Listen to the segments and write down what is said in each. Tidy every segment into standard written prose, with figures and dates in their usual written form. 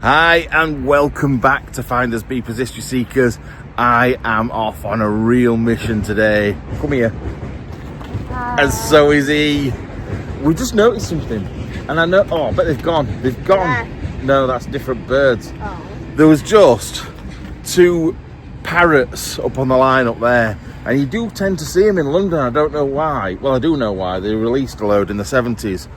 Hi and welcome back to Finders Beepers History Seekers. I am off on a real mission today. Come here. And so is he. We just noticed something. And I know, I bet they've gone. They've gone. Yeah. No, that's different birds. Oh. There was just two parrots up on the line up there. And you do tend to see them in London. I don't know why. Well, I do know why. They released a load in the 70s.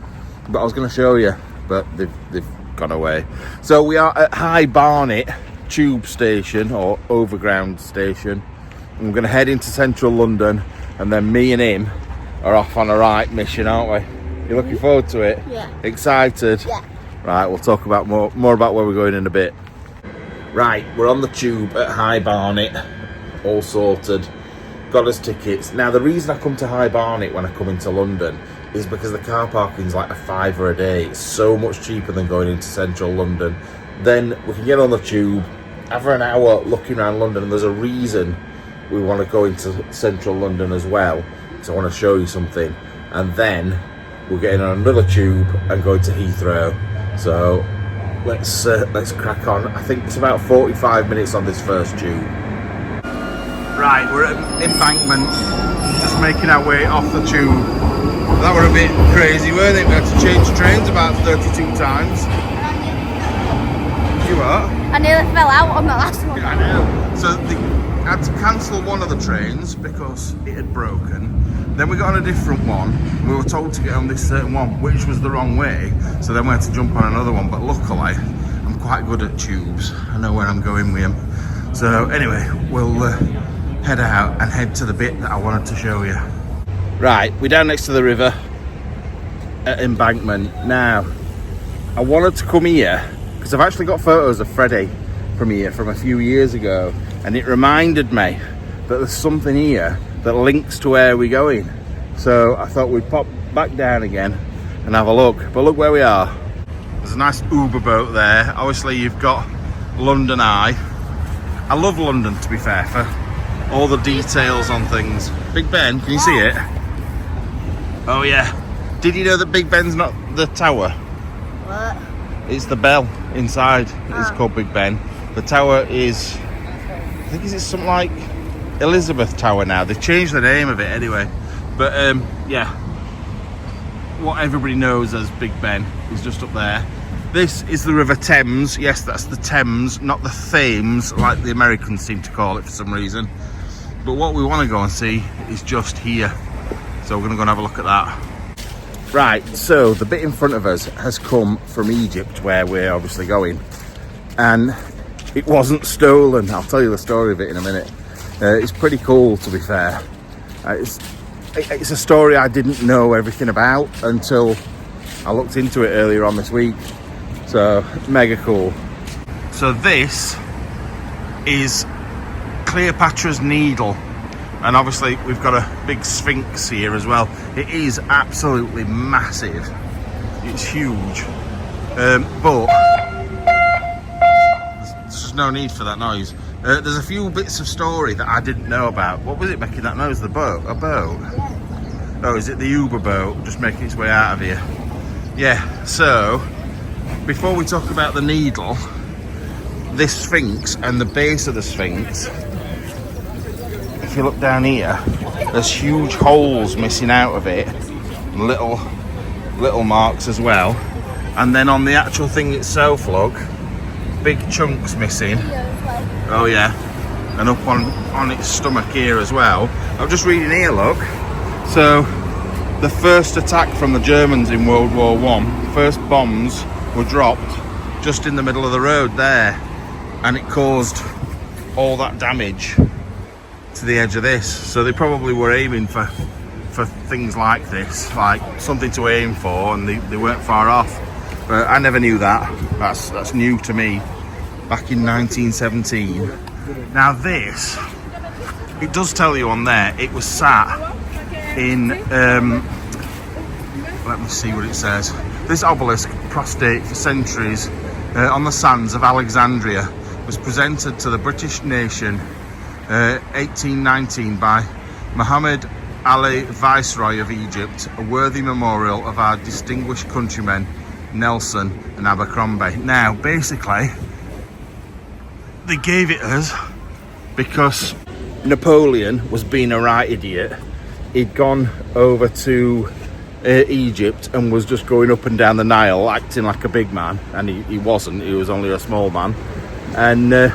But I was going to show you. But they've gone away. So we are at High Barnet tube station or overground station, and we're going to head into central London, and then me and him are off on a right mission, aren't we? You looking forward to it? Yeah. Excited? Yeah. Right, we'll talk about more about where we're going in a bit. Right, we're on the tube at High Barnet, all sorted, got us tickets. Now the reason I come to High Barnet when I come into London is because the car parking's like £5 a day. It's so much cheaper than going into central London. Then we can get on the tube, have an hour looking around London, and there's a reason we want to go into central London as well, because I want to show you something. And then we're getting on another tube and going to Heathrow. So let's crack on. I think it's about 45 minutes on this first tube. Right, we're at Embankment, just making our way off the tube. That were a bit crazy, weren't it? We had to change trains about 32 times. You what? I nearly fell out on the last one. I know. So they had to cancel one of the trains because it had broken. Then we got on a different one. We were told to get on this certain one, which was the wrong way. So then we had to jump on another one. But luckily, I'm quite good at tubes. I know where I'm going with them. So anyway, we'll head out and head to the bit that I wanted to show you. Right, we're down next to the river at Embankment. Now, I wanted to come here because I've actually got photos of Freddie from here from a few years ago, and it reminded me that there's something here that links to where we're going. So I thought we'd pop back down again and have a look. But look where we are. There's a nice Uber boat there. Obviously you've got London Eye. I love London, to be fair, for all the details on things. Big Ben, can you see it? Oh yeah. Did you know that Big Ben's not the tower? What? It's the bell inside. It's called Big Ben. The tower is, I think it's something like Elizabeth Tower now. They've changed the name of it anyway. But yeah, what everybody knows as Big Ben is just up there. This is the River Thames. Yes, that's the Thames, not the Thames like the Americans seem to call it for some reason. But what we want to go and see is just here. So we're going to go and have a look at that. Right, so the bit in front of us has come from Egypt, where we're obviously going. And it wasn't stolen. I'll tell you the story of it in a minute. It's pretty cool, to be fair. It's a story I didn't know everything about until I looked into it earlier on this week. So, mega cool. So this is Cleopatra's Needle. And obviously we've got a big Sphinx here as well. It is absolutely massive. It's huge. But there's just no need for that noise. There's a few bits of story that I didn't know about. What was it making that noise? The boat? A boat? Oh, is it the Uber boat just making its way out of here? Yeah, so before we talk about the needle, this Sphinx and the base of the Sphinx, if you look down here, there's huge holes missing out of it, little marks as well, and then on the actual thing itself, look, big chunks missing. Oh yeah, and up on its stomach here as well. I'm just reading here, look. So the first attack from the Germans in World War I, first bombs were dropped just in the middle of the road there, and it caused all that damage to the edge of this. So they probably were aiming for things like this, like something to aim for, and they weren't far off. But I never knew that. That's new to me. Back in 1917. Now this, it does tell you on there, it was sat in, let me see what it says. This obelisk, prostrate for centuries on the sands of Alexandria, was presented to the British nation 1819 by Muhammad Ali, Viceroy of Egypt, a worthy memorial of our distinguished countrymen Nelson and Abercrombie. Now, basically, they gave it us because Napoleon was being a right idiot. He'd gone over to Egypt and was just going up and down the Nile acting like a big man, and he wasn't. He was only a small man. And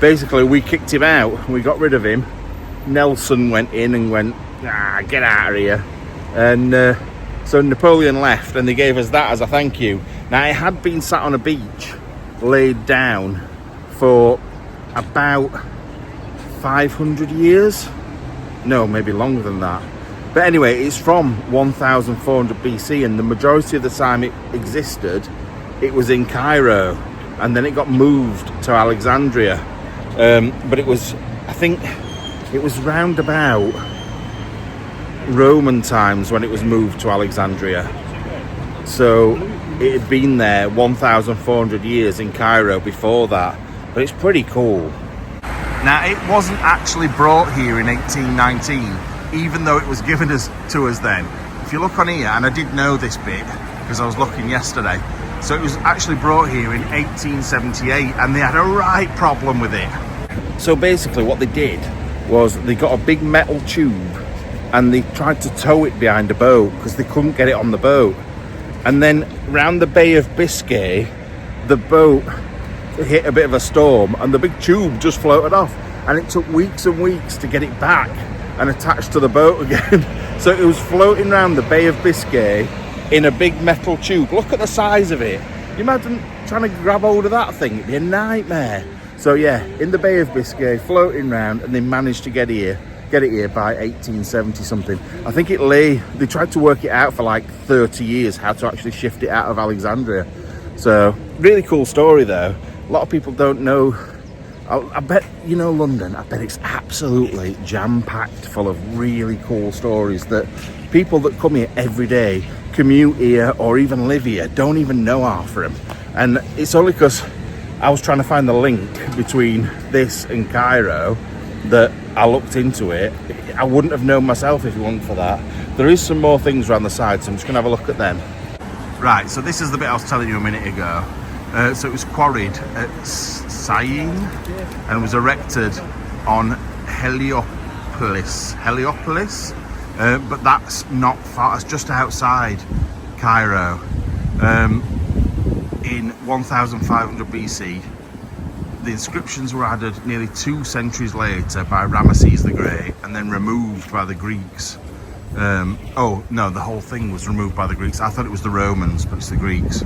basically we kicked him out. We got rid of him. Nelson went in and went, get out of here. And so Napoleon left, and they gave us that as a thank you. Now, it had been sat on a beach laid down for about 500 years. No, maybe longer than that. But anyway, it's from 1400 BC, and the majority of the time it existed, it was in Cairo, and then it got moved to Alexandria. But it was, I think, it was round about Roman times when it was moved to Alexandria. So it had been there 1,400 years in Cairo before that. But it's pretty cool. Now, it wasn't actually brought here in 1819, even though it was given to us then. If you look on here, and I did know this bit because I was looking yesterday, so it was actually brought here in 1878, and they had a right problem with it. So basically what they did was they got a big metal tube and they tried to tow it behind a boat because they couldn't get it on the boat. And then round the Bay of Biscay, the boat hit a bit of a storm and the big tube just floated off, and it took weeks and weeks to get it back and attached to the boat again. So it was floating around the Bay of Biscay in a big metal tube. Look at the size of it. You imagine trying to grab hold of that thing, it'd be a nightmare. So yeah, in the Bay of Biscay, floating around, and they managed to get it here by 1870 something. I think they tried to work it out for like 30 years how to actually shift it out of Alexandria. So really cool story though. A lot of people don't know. I bet, you know, London, I bet it's absolutely jam-packed full of really cool stories that people that come here every day, commute here or even live here, don't even know half of them. And it's only because I was trying to find the link between this and Cairo that I looked into it. I wouldn't have known myself if it wasn't for that. There is some more things around the side, so I'm just going to have a look at them. Right, so this is the bit I was telling you a minute ago. So it was quarried at Syene and was erected on Heliopolis, but that's not far, it's just outside Cairo. In 1500 BC, the inscriptions were added nearly 2 centuries later by Ramesses the Great and then removed by the Greeks. Oh no, the whole thing was removed by the Greeks. I thought it was the Romans, but it's the Greeks.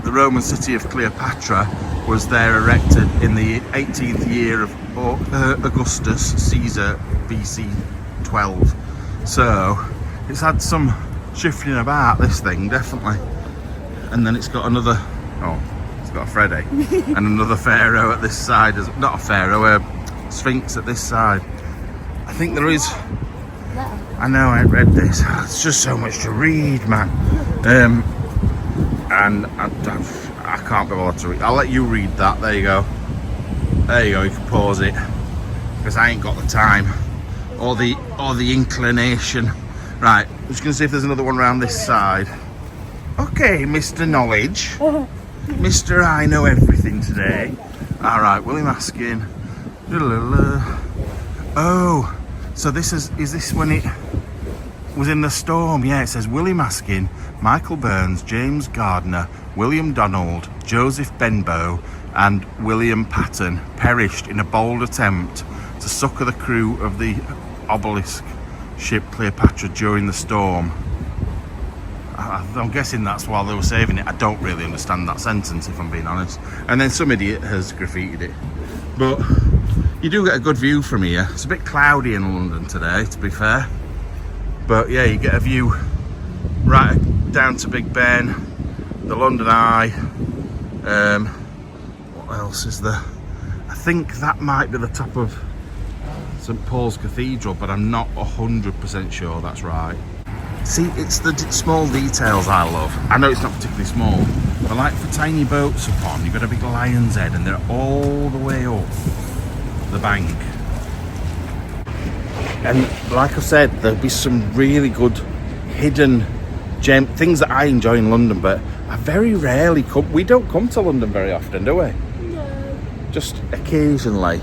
The Roman city of Cleopatra was there erected in the 18th year of Augustus Caesar BC 12. So it's had some shifting about, this thing, definitely. And then it's got another, it's got a Freddie and another pharaoh at this side, not a pharaoh, a sphinx at this side. I think there is, I know I read this, it's just so much to read, man. And I can't be bothered to read. I'll let you read that. There you go, you can pause it because I ain't got the time or the inclination. Right, I'm just gonna see if there's another one around this side. Okay, Mr. Knowledge. Mr. I know everything today. Alright, William Askin. Oh, so this is this when it was in the storm? Yeah, it says William Askin, Michael Burns, James Gardner, William Donald, Joseph Benbow and William Patton perished in a bold attempt to succour the crew of the obelisk ship Cleopatra during the storm. I'm guessing that's while they were saving it. I don't really understand that sentence, if I'm being honest. And then some idiot has graffitied it. But you do get a good view from here. It's a bit cloudy in London today, to be fair. But yeah, you get a view right down to Big Ben, the London Eye. What else is there? I think that might be the top of St Paul's Cathedral, but I'm not 100% sure that's right. See, it's the small details I love. I know it's not particularly small, but like for tiny boats upon, you've got a big lion's head and they're all the way up the bank. And like I said, there'll be some really good hidden gem things that I enjoy in London, but I very rarely come. We don't come to London very often, do we? No. Just occasionally,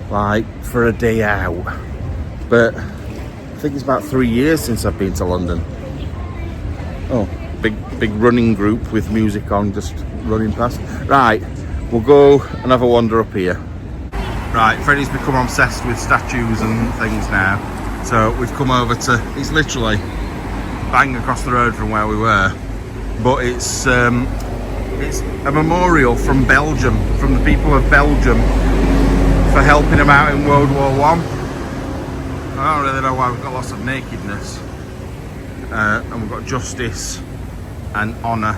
like for a day out. But I think it's about 3 years since I've been to London. Oh, big running group with music on, just running past. Right, we'll go and have a wander up here. Right, Freddie's become obsessed with statues and things now. So we've come over to, it's literally bang across the road from where we were. But it's a memorial from Belgium, from the people of Belgium for helping them out in World War One. I don't really know why we've got lots of nakedness. And we've got justice and honour.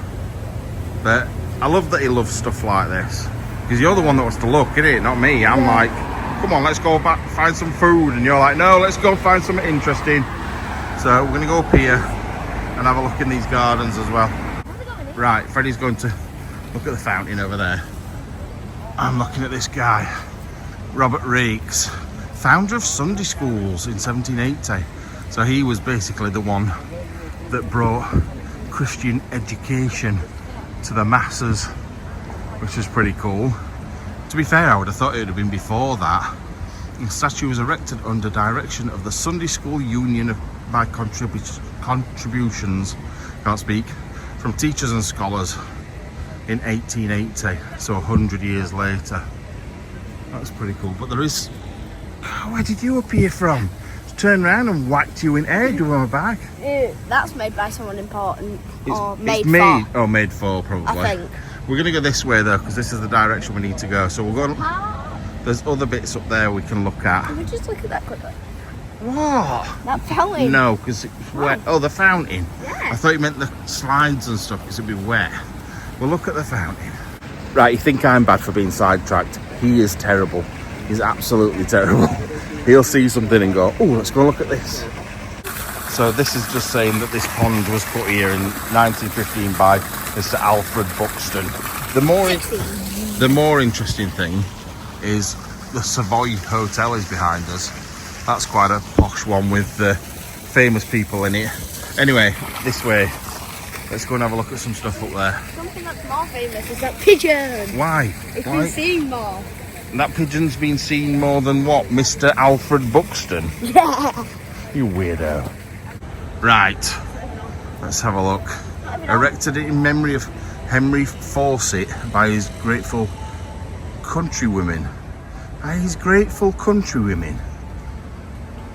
But I love that he loves stuff like this. Because you're the one that wants to look, isn't it? Not me. I'm like, come on, let's go back, find some food. And you're like, no, let's go find something interesting. So we're going to go up here and have a look in these gardens as well. Right, Freddie's going to look at the fountain over there. I'm looking at this guy, Robert Raikes, founder of Sunday schools in 1780. So he was basically the one that brought Christian education to the masses, which was pretty cool. To be fair, I would have thought it would have been before that. The statue was erected under direction of the Sunday School Union by contributions, can't speak, from teachers and scholars in 1880, so 100 years later. That's pretty cool. But there is... Where did you appear from? Just turned around and whacked you in head with my bag. That's made by someone important. Or It's made made, for. oh, made for, probably. I think. We're going to go this way though, because this is the direction we need to go. So we'll go. There's other bits up there we can look at. Can we just look at that quickly? What? That fountain. No, because it's wet. Oh, the fountain. Yeah. I thought you meant the slides and stuff, because it'd be wet. We'll look at the fountain. Right, you think I'm bad for being sidetracked? He is terrible. He's absolutely terrible. He'll see something and go, oh, let's go look at this. So this is just saying that this pond was put here in 1915 by Mr. Alfred Buxton. The more interesting thing is the Savoy Hotel is behind us. That's quite a posh one with famous people in it. Anyway, this way. Let's go and have a look at some stuff up there. Something that's more famous is that pigeon. Why? It's been seen more. That pigeon's been seen more than what? Mr. Alfred Buxton? Yeah. You weirdo. Right, let's have a look. Erected in memory of Henry Fawcett by his grateful countrywomen.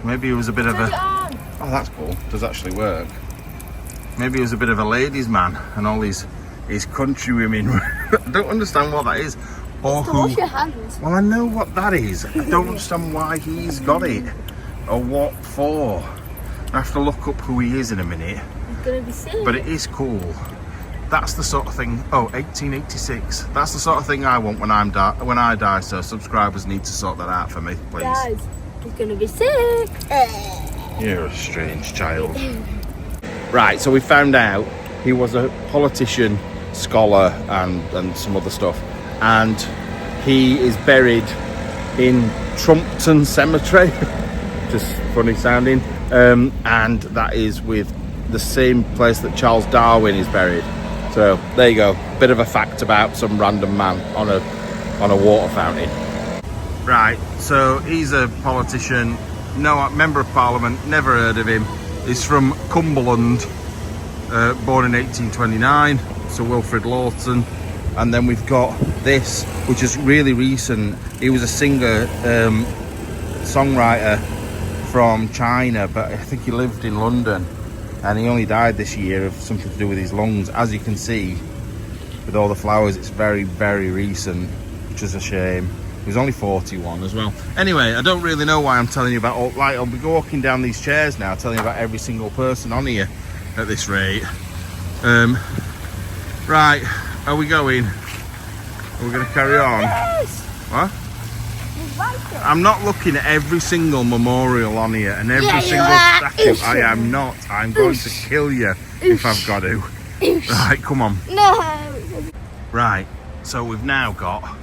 Maybe he was a bit of a... Oh, that's cool. Does actually work. Maybe he was a bit of a ladies' man and all his countrywomen. I don't understand what that is. Or To who... wash your hands. Well, I know what that is. I don't understand why he's got it. Or what for. I have to look up who he is in a minute. It's gonna be sick. But it is cool. That's the sort of thing. Oh, 1886. That's the sort of thing I want when I die. So subscribers need to sort that out for me, please. Guys, it's gonna be sick. You're a strange child. Right, so we found out he was a politician, scholar, and some other stuff, and he is buried in Trumpton Cemetery. Just funny sounding. And that is with the same place that Charles Darwin is buried. So there you go, bit of a fact about some random man on a water fountain. Right, so he's a politician, no member of Parliament, never heard of him. He's from Cumberland, born in 1829, so Wilfrid Lawson. And then we've got this, which is really recent. He was a singer, songwriter from China, but I think he lived in London, and he only died this year of something to do with his lungs. As you can see with all the flowers, it's very, very recent, which is a shame. He was only 41 as well. Anyway, I don't really know why I'm telling you about all, like, I'll be walking down these chairs now telling you about every single person on here at this rate. Right, are we going? Are we going to carry on? Yes. What? I'm not looking at every single memorial on here and every single statue. I am not. I'm going to kill you if I've got to. Right, come on. No. Right, so we've now got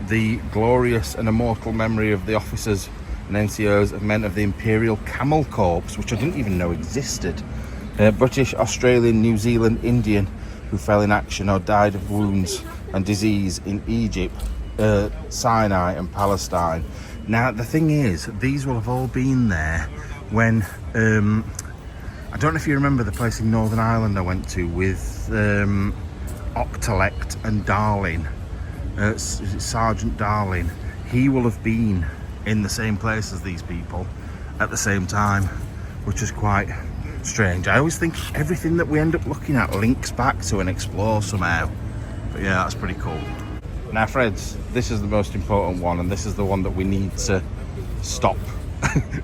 the glorious and immortal memory of the officers and NCOs of men of the Imperial Camel Corps, which I didn't even know existed. British, Australian, New Zealand, Indian, who fell in action or died of wounds and disease in Egypt, Sinai and Palestine. Now the thing is, these will have all been there when I don't know if you remember the place in Northern Ireland I went to with Octalect and Darling, Sergeant Darling. He will have been in the same place as these people at the same time, which is quite strange. I always think everything that we end up looking at links back to and explore somehow. But yeah, that's pretty cool. Now Freds, this is the most important one, and this is the one that we need to stop.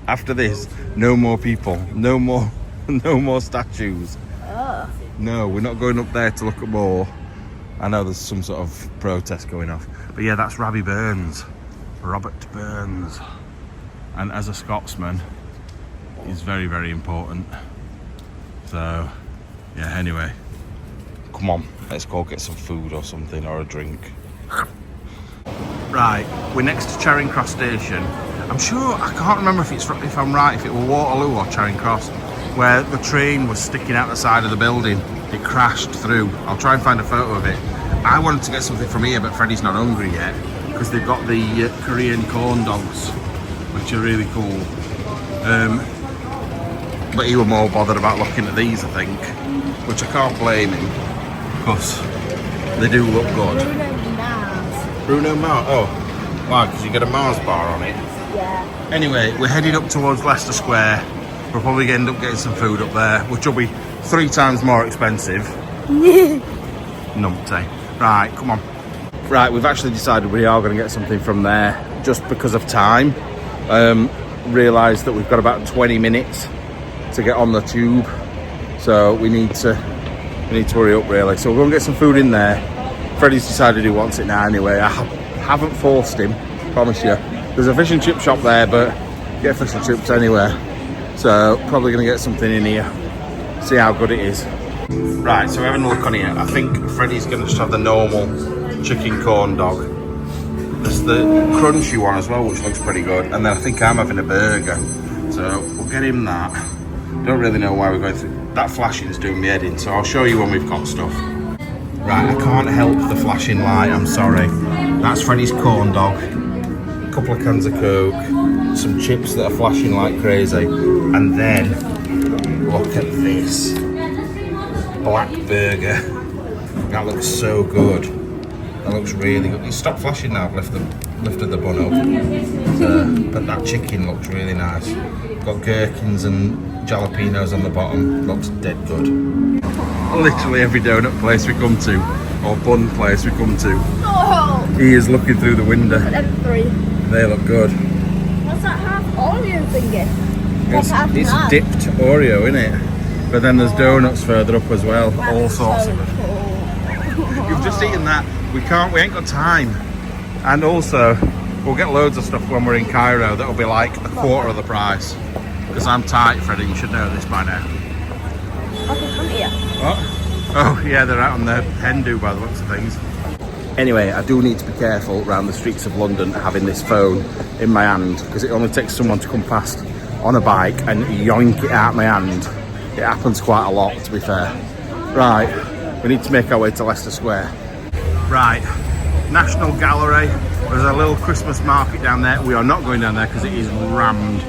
After this, no more people, no more statues. No, we're not going up there to look at more. I know there's some sort of protest going off, but yeah, that's Robert Burns. And as a Scotsman, he's very, very important. So yeah, anyway, come on, let's go get some food or something, or a drink. Right, we're next to Charing Cross Station. I'm sure, I can't remember if I'm right, if it were Waterloo or Charing Cross, where the train was sticking out the side of the building. It crashed through. I'll try and find a photo of it. I wanted to get something from here, but Freddie's not hungry yet, because they've got the Korean corn dogs, which are really cool. But he was more bothered about looking at these, I think, which I can't blame him, because they do look good. Bruno Mars. Oh, wow, because you get a Mars bar on it. Yeah. Anyway, we're heading up towards Leicester Square. We'll probably end up getting some food up there, which will be 3 times more expensive. Numpty. Right, come on. Right, we've actually decided we are going to get something from there, just because of time. Realised that we've got about 20 minutes to get on the tube, so we need to hurry up really. So we're going to get some food in there. Freddie's decided he wants it now anyway. I haven't forced him, promise you. There's a fish and chip shop there, but get fish and chips anywhere. So probably going to get something in here, see how good it is. Right, so we're having a look on here. I think Freddie's going to just have the normal chicken corn dog. There's the crunchy one as well, which looks pretty good. And then I think I'm having a burger. So we'll get him that. Don't really know why we're going through. That flashing's doing me head in, so I'll show you when we've got stuff. Right, I can't help the flashing light, I'm sorry. That's Freddie's corn dog. A couple of cans of Coke. Some chips that are flashing like crazy. And then, look at this. Black burger. That looks so good. That looks really good. You stop flashing now, I've lifted the bun up. But that chicken looks really nice. Got gherkins and jalapenos on the bottom. Looks dead good. Literally every donut place we come to, or bun place we come to, he is looking through the window. They look good. What's that half Oreo thingy? It's dipped Oreo, isn't it? But then there's donuts further up as well, all sorts of them. You've just eaten that. We ain't got time. And also, we'll get loads of stuff when we're in Cairo that'll be like a quarter of the price. Because I'm tight, Freddie, you should know this by now. What? Oh yeah, they're out on the Hindu by the looks of things. Anyway, I do need to be careful around the streets of London having this phone in my hand, because it only takes someone to come past on a bike and yoink it out of my hand. It happens quite a lot, to be fair. Right, we need to make our way to Leicester Square. Right, National Gallery. There's a little Christmas market down there. We are not going down there because it is rammed.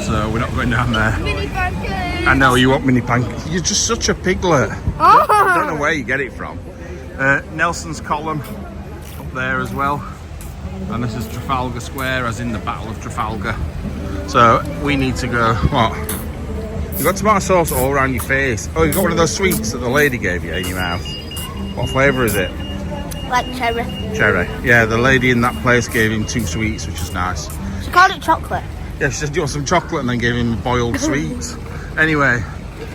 So we're not going down there. Mini pancakes! I know, you want mini pancakes. You're just such a piglet. I don't know where you get it from. Nelson's Column up there as well. And this is Trafalgar Square, as in the Battle of Trafalgar. So we need to go, what? You've got tomato sauce all around your face. Oh, you've got one of those sweets that the lady gave you in your mouth. What flavour is it? Like cherry. Cherry. Yeah, the lady in that place gave him 2 sweets, which is nice. She called it chocolate. Yeah, she said, do you want some chocolate? And then gave him boiled sweets. Anyway,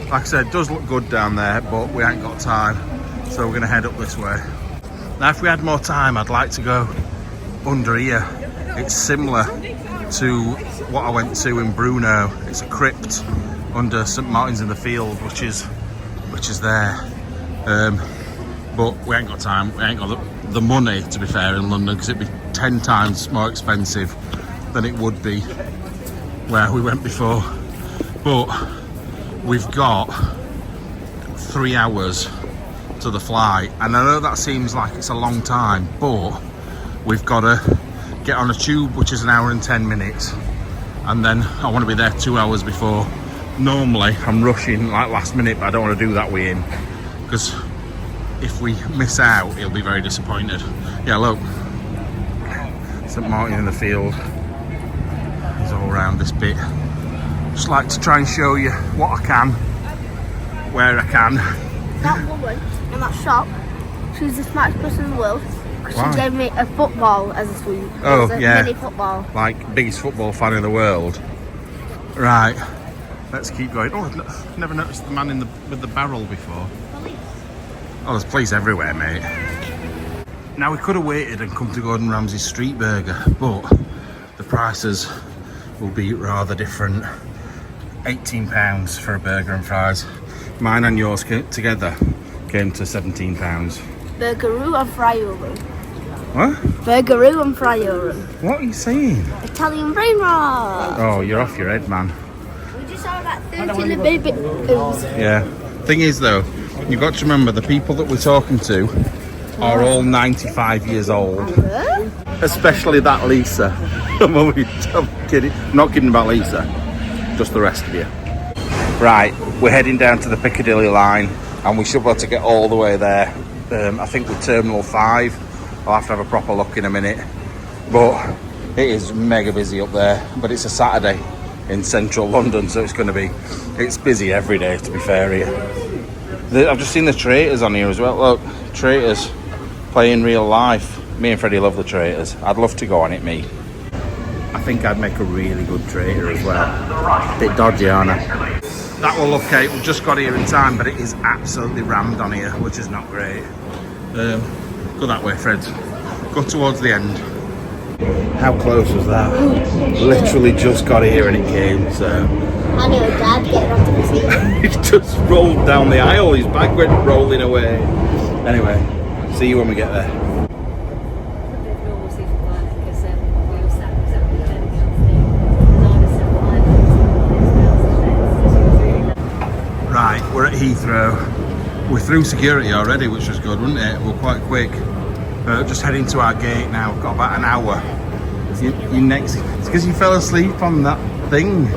like I said, it does look good down there, but we ain't got time. So we're going to head up this way. Now, if we had more time, I'd like to go under here. It's similar to what I went to in Brno. It's a crypt under St Martin's in the Field, which is there. But we ain't got time. We ain't got the money, to be fair, in London, because it'd be 10 times more expensive than it would be where we went before. But we've got 3 hours to the flight. And I know that seems like it's a long time, but we've got to get on a tube, which is an hour and 10 minutes. And then I want to be there 2 hours before. Normally I'm rushing like last minute, but I don't want to do that with him, because if we miss out, he'll be very disappointed. Yeah, look, St Martin in the field. He's all around this bit. Just like to try and show you what I can, where I can. That woman in that shop, she's the smartest person in the world. Why? She gave me a football as a sweet. Oh, as a yeah. mini football. Like, biggest football fan in the world. Right, let's keep going. Oh, I've never noticed the man with the barrel before. Police. Oh, there's police everywhere, mate. Now, we could have waited and come to Gordon Ramsay's street burger, but the prices will be rather different. £18 for a burger and fries. Mine and yours together came to £17. Burgeroo and Fryo-room. What? Burgeroo and Fryo-room. What are you saying? Italian brain rot. Oh, you're off your head, man. We just saw about 30 little baby ooze. Yeah. Thing is, though, you've got to remember the people that we're talking to are all 95 years old. Especially that Lisa. I'm kidding. Not kidding about Lisa. Just the rest of you. Right, we're heading down to the Piccadilly line, and we should be able to get all the way there. I think with Terminal 5. I'll have to have a proper look in a minute. But it is mega busy up there. But it's a Saturday in central London, so it's busy every day, to be fair here. I've just seen the Traitors on here as well. Look, Traitors playing real life. Me and Freddie love the Traitors. I'd love to go on it, me. I think I'd make a really good traitor as well. Bit dodgy, aren't I? That will look okay. We've just got here in time, but it is absolutely rammed on here, which is not great. Go that way, Fred. Go towards the end. How close was that? Literally just got here and it came, so... I knew a dad getting onto the seat. He just rolled down the aisle. His bag went rolling away. Anyway, see you when we get there. Right, we're at Heathrow. We're through security already, which was good, wasn't it? We're quite quick. Just heading to our gate now. We've got about an hour. You next. It's because you fell asleep on that thing,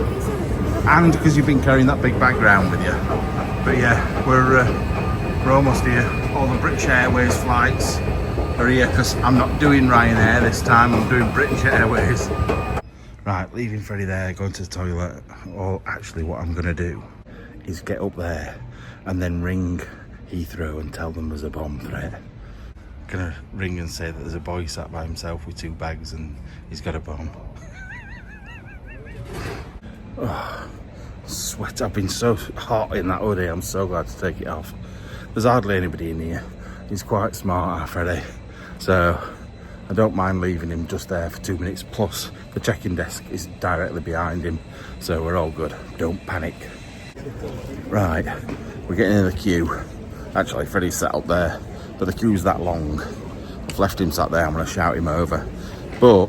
and because you've been carrying that big bag around with you. But yeah, we're almost here. All the British Airways flights are here because I'm not doing Ryanair this time. I'm doing British Airways. Right, leaving Freddie there, going to the toilet. Or actually, what I'm gonna do is get up there and then ring Heathrow and tell them there's a bomb threat. Gonna ring and say that there's a boy sat by himself with 2 bags and he's got a bomb. Oh, sweat. I've been so hot in that hoodie. I'm so glad to take it off. There's hardly anybody in here. He's quite smart, our Freddie. So I don't mind leaving him just there for 2 minutes. Plus the check-in desk is directly behind him. So we're all good. Don't panic. Right, we're getting in the queue. Actually, Freddie's sat up there, but the queue's that long. I've left him sat there. I'm going to shout him over. But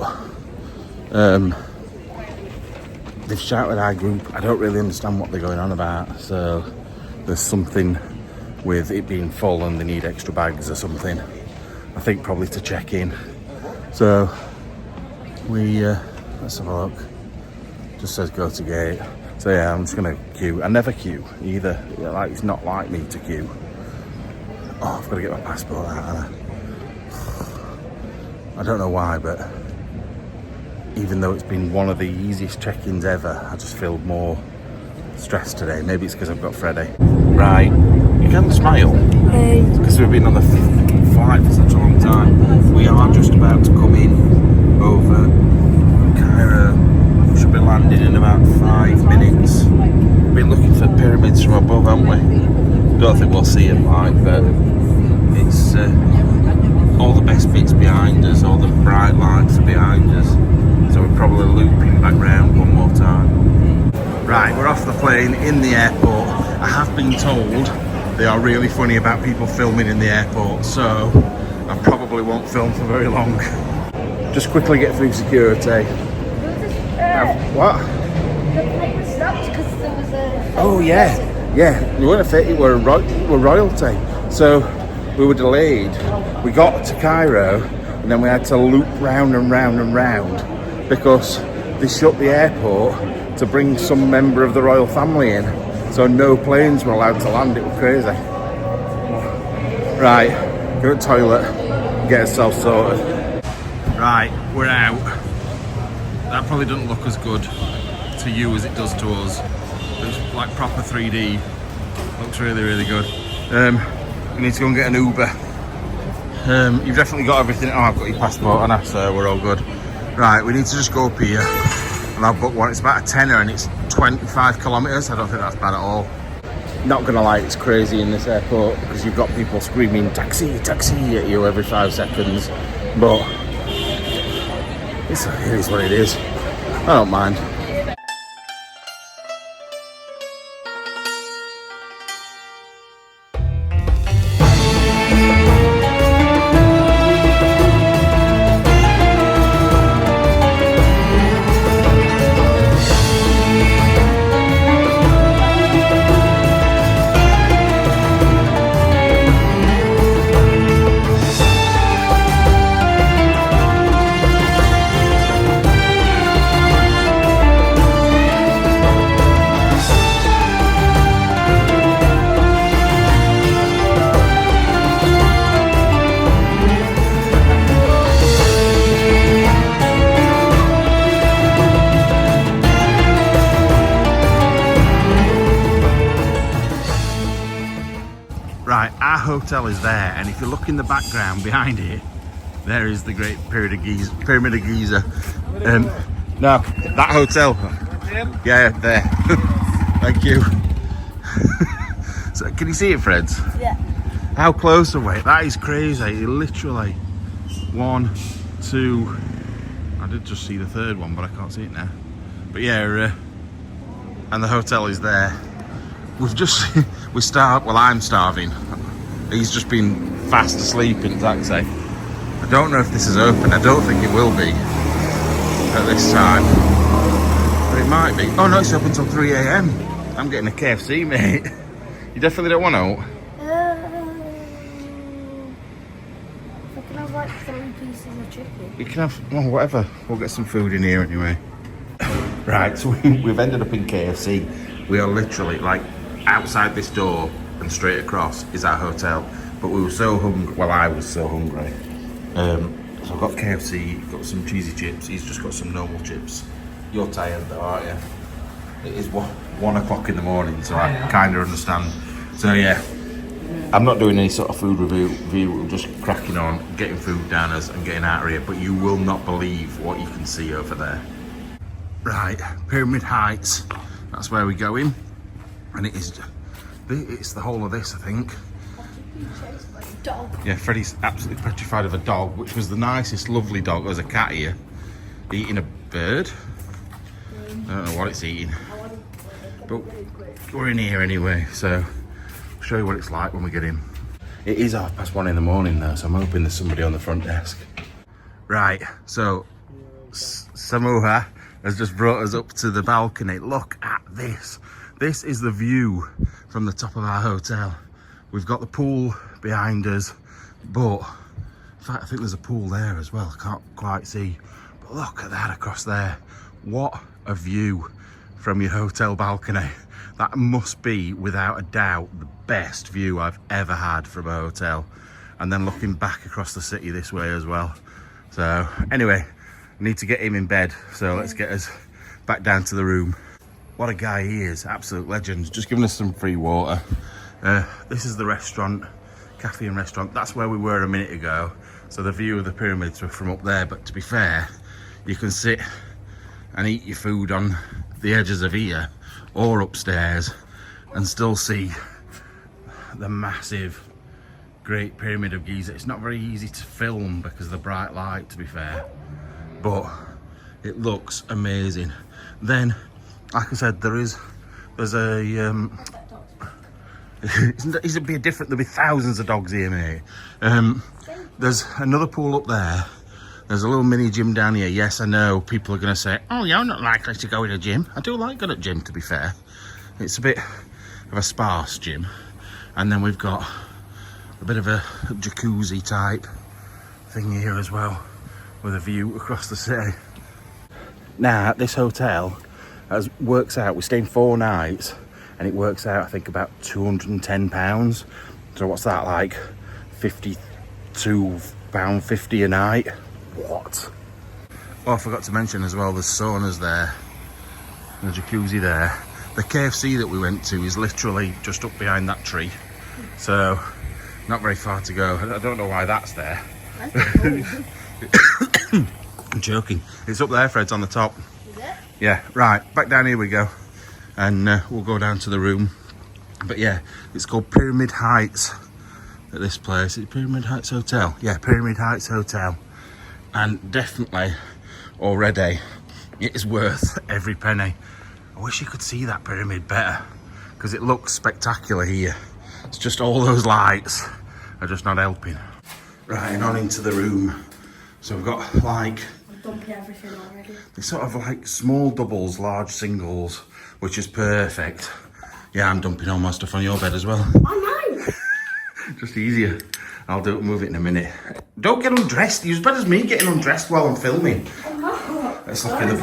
they've shouted our group. I don't really understand what they're going on about. So there's something with it being full and they need extra bags or something. I think probably to check in. So we let's have a look. Just says go to gate. So yeah, I'm just gonna queue. I never queue either. Like, it's not like me to queue. Oh, I've got to get my passport out, haven't I don't know why, but even though it's been one of the easiest check-ins ever, I just feel more stressed today. Maybe it's because I've got Freddie. Right, you can smile. Because we've been on the flight for such a long time. We are just about to come in over Cairo. We should be landing in about 5 minutes. We've been looking for pyramids from above, haven't we? Don't think we'll see them, like, but it's all the best bits behind us, all the bright lights are behind us. So we're probably looping back round one more time. Right, we're off the plane in the airport. I have been told they are really funny about people filming in the airport, so I probably won't film for very long. Just quickly get through security. What? The plane was stopped because there was a... Oh yeah, yeah. We weren't fit. We're royalty. So we were delayed. We got to Cairo and then we had to loop round and round and round because they shut the airport to bring some member of the royal family in. So no planes were allowed to land. It was crazy. Right, go to the toilet, get ourselves sorted. Right, we're out. That probably doesn't look as good to you as it does to us. It's like proper 3D. Looks really, really good. We need to go and get an Uber. You've definitely got everything. Oh, I've got your passport and so we're all good. Right, we need to just go up here and I've booked one. It's about a tenner and it's 25 kilometres. I don't think that's bad at all. Not gonna lie, it's crazy in this airport because you've got people screaming taxi, taxi at you every 5 seconds. But it is what it is. I don't mind. Right, our hotel is there, and if you look in the background behind it, there is the Great Pyramid of Giza. No, that hotel. Yeah, there. Thank you. So, can you see it, Freds? Yeah. How close are we? That is crazy. Literally 1, 2. I did just see the third one, but I can't see it now. But yeah, and the hotel is there. I'm starving. He's just been fast asleep in the taxi. I don't know if this is open. I don't think it will be at this time, but it might be. Oh no, it's open till 3 AM. I'm getting a KFC, mate. You definitely don't want out? I can have like 3 pieces of chicken. You can have, well, whatever. We'll get some food in here anyway. Right, so we've ended up in KFC. We are literally like outside this door and straight across is our hotel. But we were so hungry. Well, I was so hungry. So I've got KFC, got some cheesy chips. He's just got some normal chips. You're tired though, aren't you? It is 1 o'clock in the morning, so I kind of understand. So yeah, I'm not doing any sort of food review. We're just cracking on, getting food down us and getting out of here. But you will not believe what you can see over there. Right, Pyramid Heights. That's where we're going. And it's the whole of this, I think. Dog. Yeah, Freddie's absolutely petrified of a dog, which was the nicest, lovely dog. There's a cat here eating a bird. I don't know what it's eating, but we're in here anyway, so I'll show you what it's like when we get in. It is 1:30 in the morning though, so I'm hoping there's somebody on the front desk. Right, so Samuha has just brought us up to the balcony. Look at this. This is the view from the top of our hotel. We've got the pool behind us, but in fact I think there's a pool there as well. I can't quite see, but look at that across there. What a view from your hotel balcony. That must be without a doubt the best view I've ever had from a hotel. And then looking back across the city this way as well. So anyway, need to get him in bed, so let's get us back down to the room. What a guy he is, absolute legend. Just giving us some free water. This is the restaurant, cafe and restaurant. That's where we were a minute ago. So the view of the pyramids were from up there, but to be fair, you can sit and eat your food on the edges of here or upstairs and still see the massive Great Pyramid of Giza. It's not very easy to film because of the bright light, to be fair, but it looks amazing. Then, like I said, there's a it'll be different. There'll be thousands of dogs here, mate. There's another pool up there. There's a little mini gym down here. Yes, I know people are going to say, oh, you're not likely to go in a gym. I do like going at gym, to be fair. It's a bit of a sparse gym. And then we've got a bit of a jacuzzi type thing here as well, with a view across the city. Now, this hotel works out, we're staying 4 nights, and it works out, I think, about £210. So what's that, like £52.50 a night? What? Oh, I forgot to mention as well, there's saunas there, and a jacuzzi there. The KFC that we went to is literally just up behind that tree, so not very far to go. I don't know why that's there. I'm joking. It's up there, Fred's on the top. Is it? Yeah, right, back down here we go. And we'll go down to the room. But yeah, it's called Pyramid Heights at this place. Is it Pyramid Heights Hotel? Yeah, Pyramid Heights Hotel. And definitely, already, it is worth every penny. I wish you could see that pyramid better, because it looks spectacular here. It's just all those lights are just not helping. Right, and on into the room. So we've got like... I'm dumping everything already. These sort of like small doubles, large singles, which is perfect. Yeah, I'm dumping all my stuff on your bed as well. Oh no! Just easier. I'll move it in a minute. Don't get undressed. You're as bad as me getting undressed while I'm filming. Oh no! Let's look at the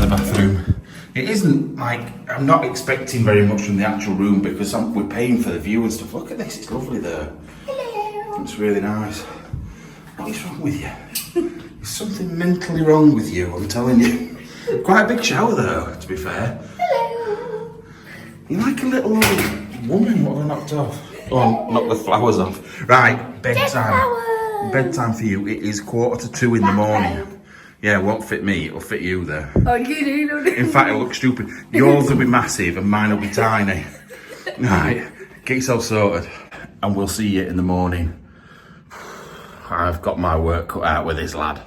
bathroom. It isn't like, I'm not expecting very much from the actual room because we're paying for the view and stuff. Look at this, it's lovely there. Hello! It's really nice. What is wrong with you? There's something mentally wrong with you, I'm telling you. Quite a big shower though, to be fair. Hello! You're like a little old woman. What have I knocked off? Oh, knocked the flowers off. Right, bedtime. Bedtime for you. It is 1:45 in the morning. Yeah, it won't fit me, it'll fit you there. Oh, you do. In fact, it'll look stupid. Yours will be massive and mine will be tiny. Right, get yourself sorted and we'll see you in the morning. I've got my work cut out with this lad.